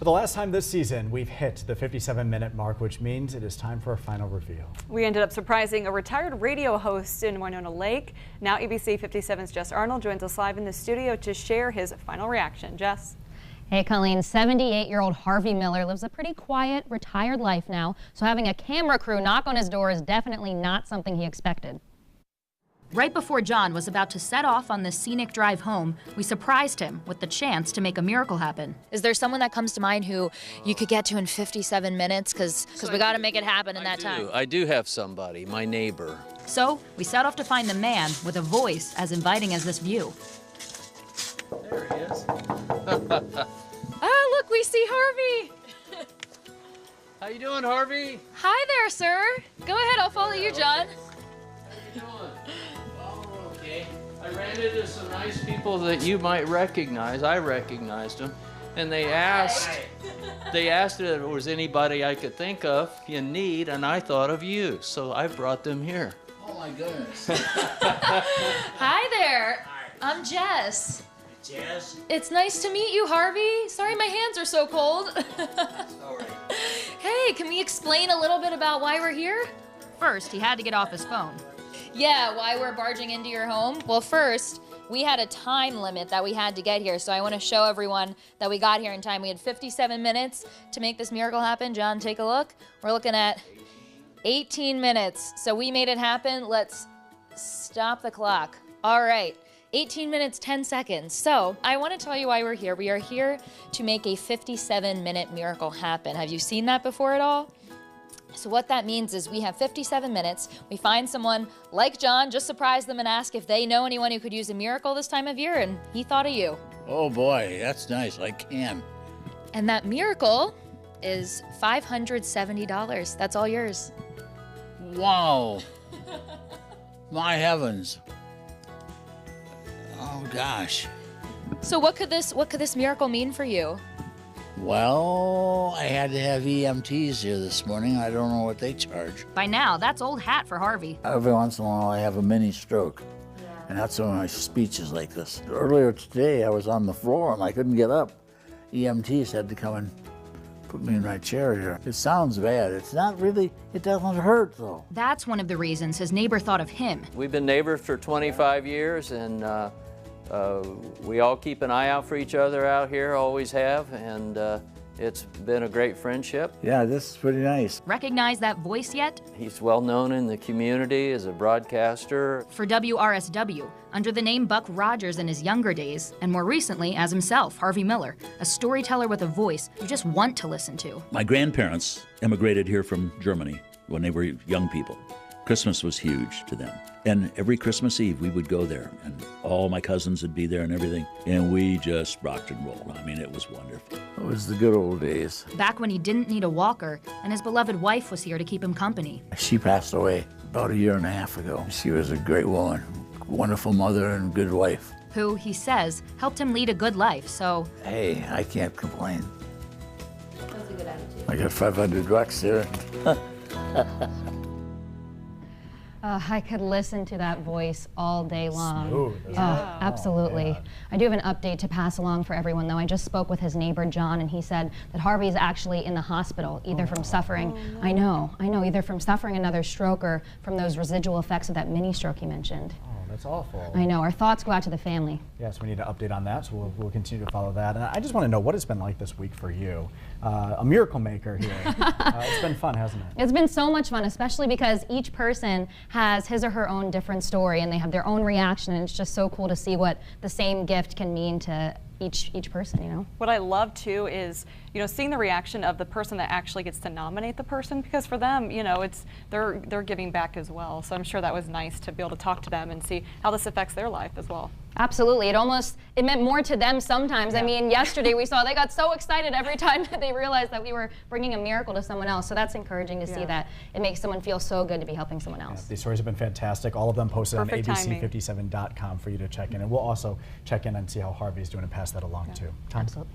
For the last time this season, we've hit the 57-minute mark, which means it is time for a final reveal. We ended up surprising a retired radio host in Winona Lake. Now ABC 57's Jess Arnold joins us live in the studio to share his final reaction. Jess? Hey, Colleen, 78-year-old Harvey Miller lives a pretty quiet, retired life now, so having a camera crew knock on his door is definitely not something he expected. Right before John was about to set off on this scenic drive home, we surprised him with the chance to make a miracle happen. Is there someone that comes to mind who you could get to in 57 minutes? Because we got to make it happen in that time. I do have somebody, my neighbor. So we set off to find the man with a voice as inviting as this view. There he is. Ah, look, we see Harvey. How you doing, Harvey? Hi there, sir. Go ahead, I'll follow you, John. How you doing? Oh, okay. I ran into some nice people that you might recognize. I recognized them. And they asked if there was anybody I could think of in need, and I thought of you. So I brought them here. Oh my goodness. Hi there. I'm Jess. Jess? It's nice to meet you, Harvey. Sorry my hands are so cold. All right. Hey, can we explain a little bit about why we're here? First, he had to get off his phone. Yeah, why we're barging into your home? Well, first, we had a time limit that we had to get here, so I want to show everyone that we got here in time. We had 57 minutes to make this miracle happen. John, take a look. We're looking at 18 minutes, so we made it happen. Let's stop the clock. All right. 18 minutes, 10 seconds. So I want to tell you why we're here. We are here to make a 57-minute miracle happen. Have you seen that before at all? So what that means is we have 57 minutes. We find someone like John, just surprise them and ask if they know anyone who could use a miracle this time of year, and he thought of you. Oh boy, that's nice. I can. And that miracle is $570. That's all yours. Wow. My heavens. Oh gosh. So what could this miracle mean for you? Well, I had to have EMTs here this morning. I don't know what they charge. By now, that's old hat for Harvey. Every once in a while I have a mini stroke. And that's when my speech is like this. Earlier today I was on the floor and I couldn't get up. EMTs had to come and put me in my chair here. It sounds bad. It's not really, it doesn't hurt though. That's one of the reasons his neighbor thought of him. We've been neighbors for 25 years, and we all keep an eye out for each other out here, always have, and it's been a great friendship. Yeah, this is pretty nice. Recognize that voice yet? He's well known in the community as a broadcaster. For WRSW, under the name Buck Rogers in his younger days, and more recently as himself, Harvey Miller, a storyteller with a voice you just want to listen to. My grandparents immigrated here from Germany when they were young people. Christmas was huge to them. And every Christmas Eve, we would go there, and all my cousins would be there and everything, and we just rocked and rolled. I mean, it was wonderful. It was the good old days. Back when he didn't need a walker, and his beloved wife was here to keep him company. She passed away about a year and a half ago. She was a great woman, wonderful mother and good wife. Who, he says, helped him lead a good life, so... Hey, I can't complain. That's a good attitude. I got $500 here. I could listen to that voice all day long. Smooth, isn't it? Absolutely. Yeah. I do have an update to pass along for everyone, though. I just spoke with his neighbor, John, and he said that Harvey is actually in the hospital, either from suffering, I know, either from suffering another stroke or from those residual effects of that mini stroke he mentioned. Oh, that's awful. I know. Our thoughts go out to the family. Yes, we need an update on that, so we'll continue to follow that. And I just want to know what it's been like this week for you. A miracle maker here. It's been fun, hasn't it? It's been so much fun, especially because each person has his or her own different story, and they have their own reaction, and it's just so cool to see what the same gift can mean to each person, you know? What I love too is, you know, seeing the reaction of the person that actually gets to nominate the person, because for them, you know, they're giving back as well. So I'm sure that was nice to be able to talk to them and see how this affects their life as well. Absolutely. It meant more to them sometimes. Yeah. I mean, yesterday we saw they got so excited every time that they realized that we were bringing a miracle to someone else. So that's encouraging to see that it makes someone feel so good to be helping someone else. Yeah, these stories have been fantastic. All of them posted on Perfect abc57.com for you to check in. And we'll also check in and see how Harvey's doing and pass that along too. Tom? Absolutely.